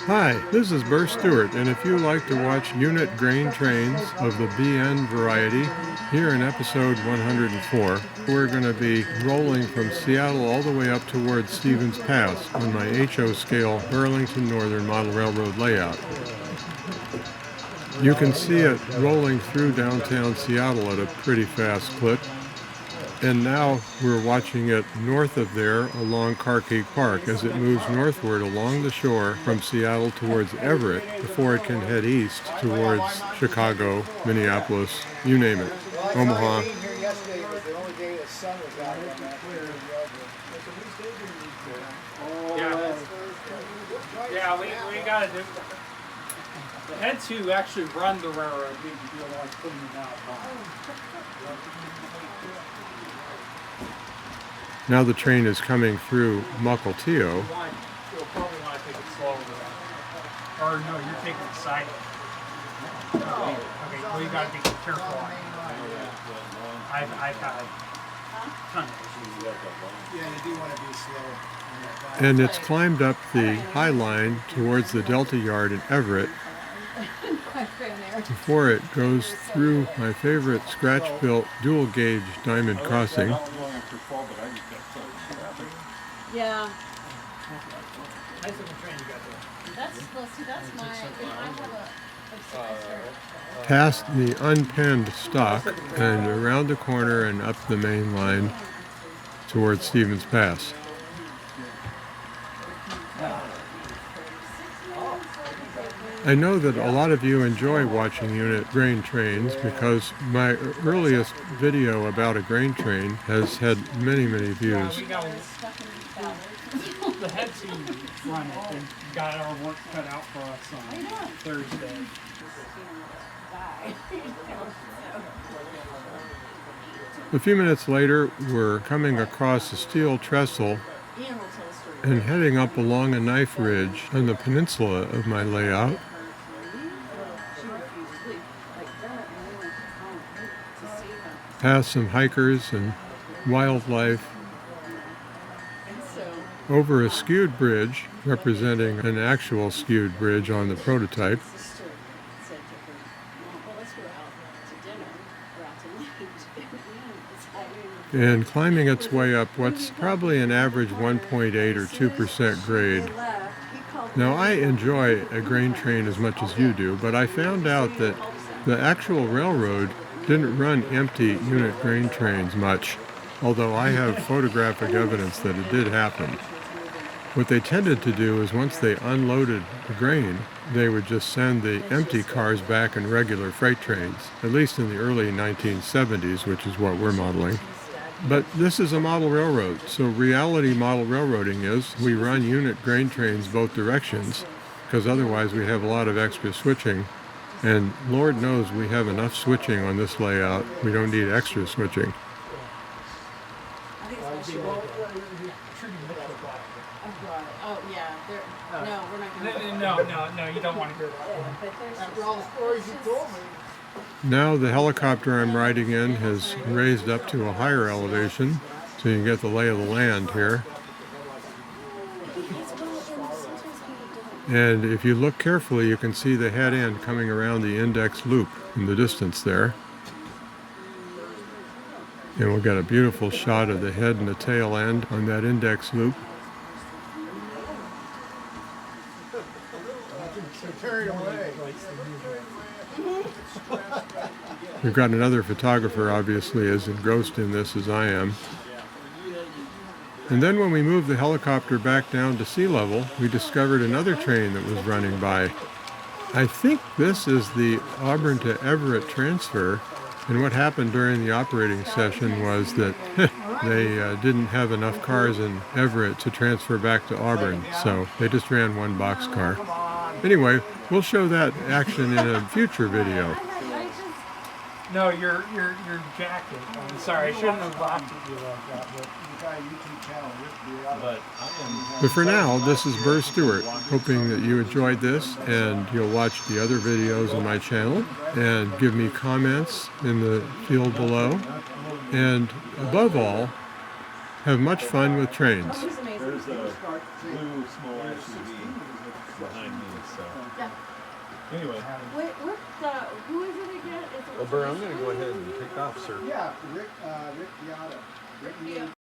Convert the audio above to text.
Hi, this is Burr Stewart, and if you like to watch unit grain trains of the BN variety, here in episode 104, we're going to be rolling from Seattle all the way up towards Stevens Pass on my HO scale Burlington Northern Model Railroad layout. You can see it rolling through downtown Seattle at a pretty fast clip. And now we're watching it north of there along Carkeek Park as it moves northward along the shore from Seattle towards Everett before it can head east towards Chicago, Minneapolis, you name it, Omaha. Yeah, we got to do. The heads who actually run the railroad need to be the ones putting them out. Now the train is coming through Mukilteo. You'll probably want to take it slower. Or no, you're taking it silent. Okay, well you got to be careful on it. I've had tons of issues. Yeah, you do want to be slow. And it's climbed up the Highline towards the Delta Yard in Everett before it goes through my favorite scratch-built dual-gauge diamond crossing. Yeah. That's my. I have a Past the unpenned stock and around the corner and up the main line towards Stevens Pass. I know that a lot of you enjoy watching unit grain trains because my earliest video about a grain train has had many, many views. The head team run it and got our work cut out for us on Thursday. A few minutes later, we're coming across a steel trestle and heading up along a knife ridge on the peninsula of my layout. Past some hikers and wildlife, over a skewed bridge, representing an actual skewed bridge on the prototype. And climbing its way up what's probably an average 1.8 or 2% grade. Now, I enjoy a grain train as much as you do, but I found out that the actual railroad didn't run empty unit grain trains much, although I have photographic evidence that it did happen. What they tended to do is once they unloaded the grain, they would just send the empty cars back in regular freight trains, at least in the early 1970s, which is what we're modeling. But this is a model railroad, so reality model railroading is we run unit grain trains both directions, because otherwise we have a lot of extra switching. And Lord knows we have enough switching on this layout. We don't need extra switching. Oh, yeah. No, we're not going to. No, you don't want to hear that. After all the stories you told me. Now the helicopter I'm riding in has raised up to a higher elevation, so you can get the lay of the land here. And if you look carefully, you can see the head end coming around the index loop in the distance there. And we'll get a beautiful shot of the head and the tail end on that index loop. We've got another photographer, obviously, as engrossed in this as I am. And then when we moved the helicopter back down to sea level, we discovered another train that was running by. I think this is the Auburn to Everett transfer, and what happened during the operating session was that they didn't have enough cars in Everett to transfer back to Auburn, so they just ran one boxcar. Anyway, we'll show that action in a future video. No, your jacket. I'm sorry, I shouldn't have laughed at you like that. But for now, this is Burr Stewart, hoping that you enjoyed this and you'll watch the other videos on my channel and give me comments in the field below. And above all, have much fun with trains. There's a blue small SUV behind me. Anyway. Who is it again? Well, Burr, I'm going to go ahead and take off, sir. Yeah, Rick Yada. Rick